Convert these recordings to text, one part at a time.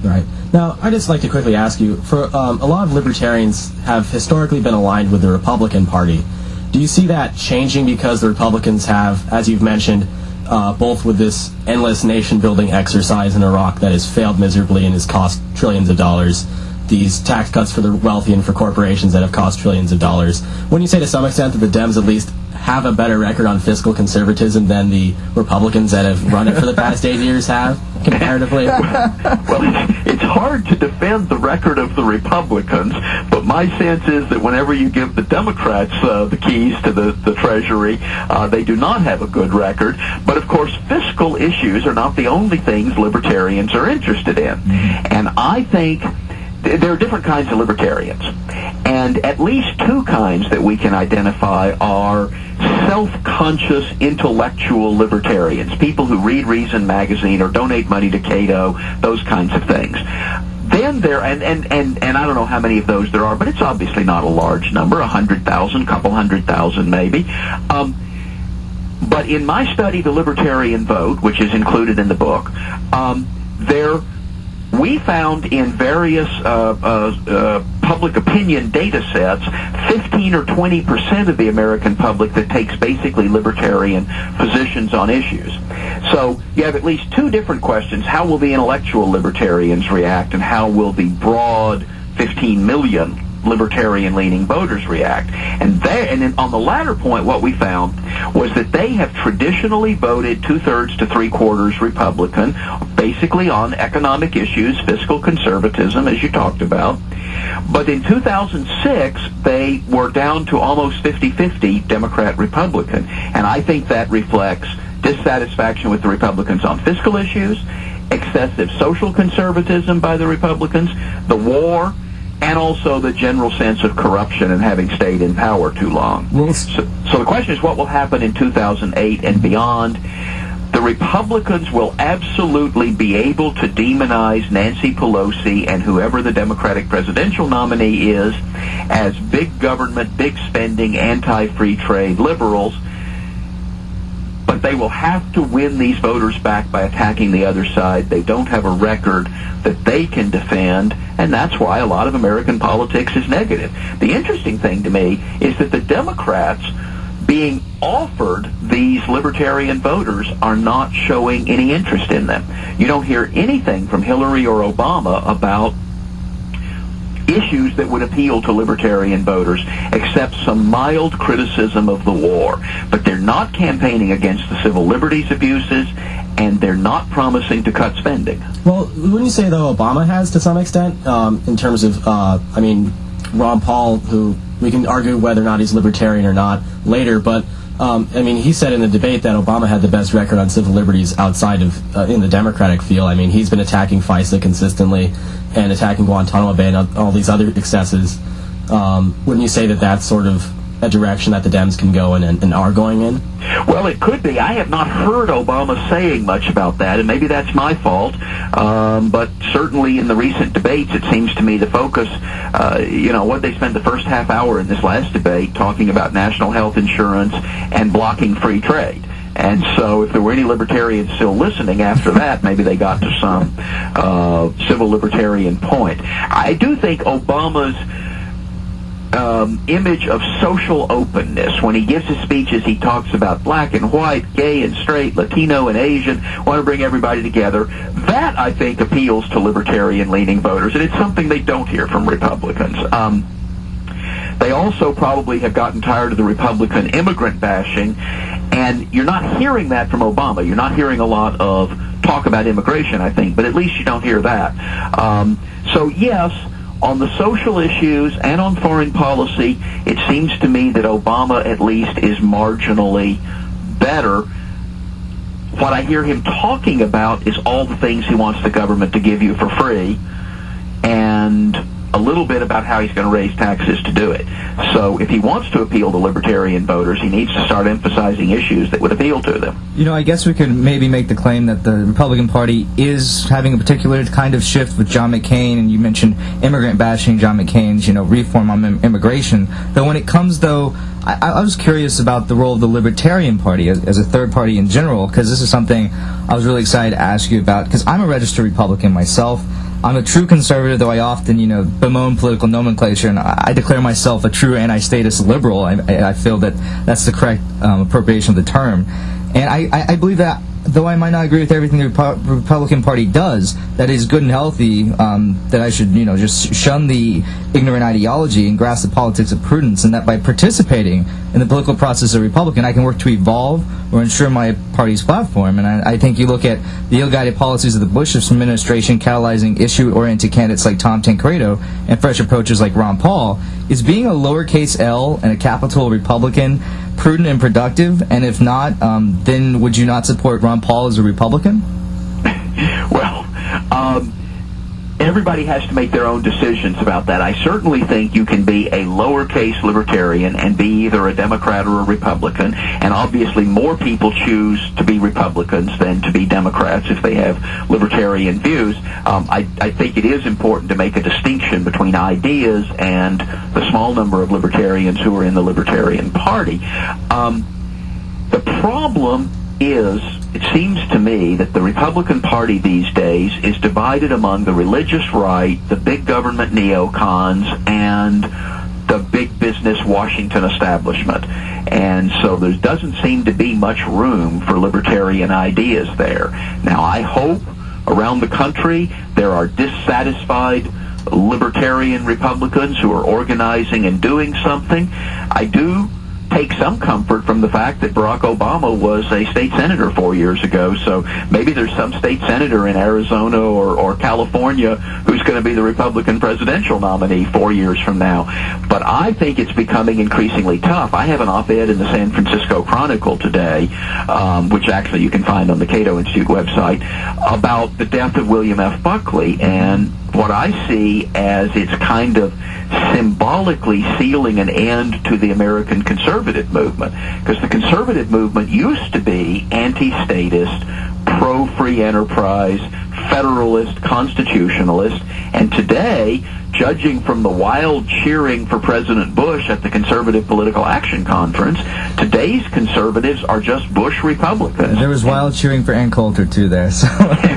Right. Now, I'd just like to quickly ask you, for a lot of libertarians have historically been aligned with the Republican Party. Do you see that changing because the Republicans have, as you've mentioned, both with this endless nation-building exercise in Iraq that has failed miserably and has cost trillions of dollars, these tax cuts for the wealthy and for corporations that have cost trillions of dollars? Wouldn't you say to some extent that the Dems at least have a better record on fiscal conservatism than the Republicans that have run it for the past 8 years have, comparatively? Well, it's hard to defend the record of the Republicans, but my sense is that whenever you give the Democrats the keys to the Treasury, they do not have a good record. But, of course, fiscal issues are not the only things libertarians are interested in. And I think there are different kinds of libertarians, and at least two kinds that we can identify are self-conscious intellectual libertarians, people who read Reason magazine or donate money to Cato, those kinds of things. Then there, and I don't know how many of those there are, but it's obviously not a large number, 100,000, couple 100,000 maybe. But in my study, The Libertarian Vote, which is included in the book, we found in various public opinion data sets 15 or 20% of the American public that takes basically libertarian positions on issues. So you have at least two different questions. How will the intellectual libertarians react, and how will the broad 15 million libertarian-leaning voters react? And then on the latter point, what we found was that they have traditionally voted 2/3 to 3/4 Republican, basically on economic issues, fiscal conservatism, as you talked about. But in 2006, they were down to almost 50-50 Democrat-Republican. And I think that reflects dissatisfaction with the Republicans on fiscal issues, excessive social conservatism by the Republicans, the war, and also the general sense of corruption and having stayed in power too long. So the question is, what will happen in 2008 and beyond? The Republicans will absolutely be able to demonize Nancy Pelosi and whoever the Democratic presidential nominee is as big government, big spending, anti-free trade liberals. But they will have to win these voters back by attacking the other side. They don't have a record that they can defend, and that's why a lot of American politics is negative. The interesting thing to me is that the Democrats being offered these libertarian voters are not showing any interest in them. You don't hear anything from Hillary or Obama about issues that would appeal to libertarian voters, except some mild criticism of the war. But they're not campaigning against the civil liberties abuses, and they're not promising to cut spending. Well, wouldn't you say, though, Obama has to some extent, in terms of, Ron Paul, who we can argue whether or not he's libertarian or not later, but he said in the debate that Obama had the best record on civil liberties outside of in the Democratic field. He's been attacking FISA consistently and attacking Guantanamo Bay and all these other excesses. Wouldn't you say that that's sort of a direction that the Dems can go in and are going in? Well, it could be. I have not heard Obama saying much about that, and maybe that's my fault. But certainly in the recent debates, it seems to me the focus, what they spent the first half hour in this last debate talking about national health insurance and blocking free trade. And so if there were any libertarians still listening after that, maybe they got to some civil libertarian point. I do think Obama's image of social openness, when he gives his speeches, he talks about black and white, gay and straight, Latino and Asian, want to bring everybody together. That, I think, appeals to libertarian-leaning voters, and it's something they don't hear from Republicans. They also probably have gotten tired of the Republican immigrant bashing, and you're not hearing that from Obama. You're not hearing a lot of talk about immigration, I think, but at least you don't hear that. So yes, on the social issues and on foreign policy, it seems to me that Obama at least is marginally better. What I hear him talking about is all the things he wants the government to give you for free, and a little bit about how he's going to raise taxes to do it. So if he wants to appeal to libertarian voters, he needs to start emphasizing issues that would appeal to them. I guess we could maybe make the claim that the Republican Party is having a particular kind of shift with John McCain, and you mentioned immigrant bashing, John McCain's, reform on immigration. Though when it comes, I was curious about the role of the Libertarian Party as a third party in general, because this is something I was really excited to ask you about, because I'm a registered Republican myself. I'm a true conservative, though I often, bemoan political nomenclature, and I declare myself a true anti-statist liberal. I feel that that's the correct appropriation of the term. And I believe that, though I might not agree with everything the Republican Party does, that is good and healthy, that I should, just shun the ignorant ideology and grasp the politics of prudence, and that by participating in the political process of Republican, I can work to evolve or ensure my party's platform. And I think you look at the ill-guided policies of the Bush administration catalyzing issue-oriented candidates like Tom Tancredo and fresh approaches like Ron Paul, is being a lowercase L and a capital Republican prudent and productive? And if not, then would you not support Ron Paul as a Republican? Well, everybody has to make their own decisions about that. I certainly think you can be a lowercase libertarian and be either a Democrat or a Republican, and obviously more people choose to be Republicans than to be Democrats if they have libertarian views. I think it is important to make a distinction between ideas and the small number of libertarians who are in the Libertarian Party. The problem is, it seems to me that the Republican Party these days is divided among the religious right, the big government neocons, and the big business Washington establishment. And so there doesn't seem to be much room for libertarian ideas there. Now, I hope around the country there are dissatisfied libertarian Republicans who are organizing and doing something. I do take some comfort from the fact that Barack Obama was a state senator 4 years ago, so maybe there's some state senator in Arizona or California who's going to be the Republican presidential nominee 4 years from now. But I think it's becoming increasingly tough. I have an op-ed in the San Francisco Chronicle today, which actually you can find on the Cato Institute website, about the death of William F. Buckley, and what I see as it's kind of symbolically sealing an end to the American conservative movement, because the conservative movement used to be anti-statist, pro-free enterprise, federalist, constitutionalist, and today, judging from the wild cheering for President Bush at the Conservative Political Action Conference, today's conservatives are just Bush Republicans. There was wild cheering for Ann Coulter, too, there. So.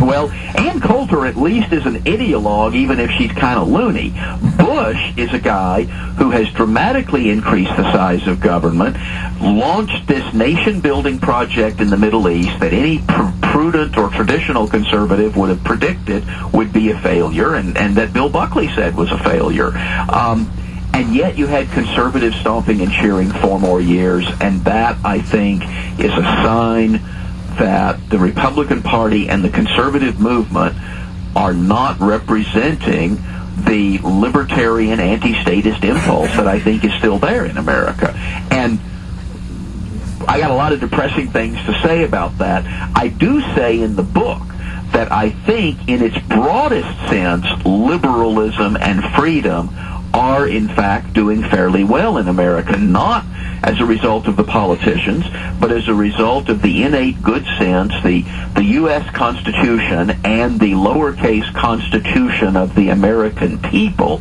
Well, Ann Coulter at least is an ideologue, even if she's kind of loony. Bush is a guy who has dramatically increased the size of government, launched this nation-building project in the Middle East that any prudent or traditional conservative would have predicted would be a failure, and that Bill Buckley said was a failure. And yet you had conservatives stomping and cheering 4 more years, and that, I think, is a sign that the Republican Party and the conservative movement are not representing the libertarian anti-statist impulse that I think is still there in America. And I got a lot of depressing things to say about that. I do say in the book that I think in its broadest sense, liberalism and freedom are in fact doing fairly well in America, not as a result of the politicians, but as a result of the innate good sense, the U.S. Constitution and the lowercase constitution of the American people.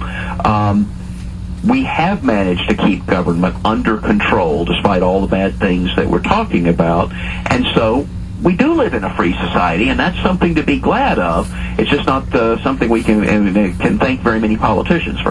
We have managed to keep government under control despite all the bad things that we're talking about, and so we do live in a free society, and that's something to be glad of. It's just not something we can thank very many politicians for.